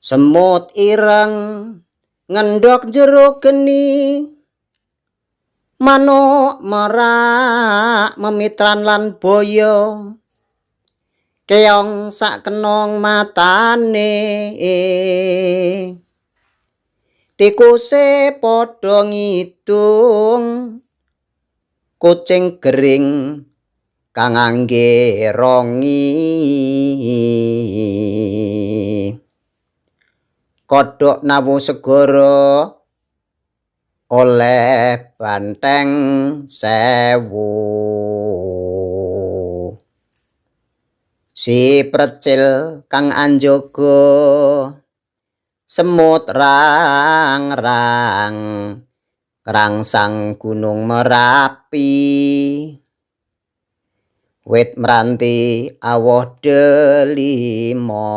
Semut ireng ngendhok jero geni, manuk merak memitran lan boyo, keong sak kenong matane, tikuse padha ngidung, kucing gering kang ngangge rongi, kodhok nawu segara oleh banteng 1000. Si precil kang anjaga semut rang-rang krangsang gunung Merapi, wit mranti awoh delima.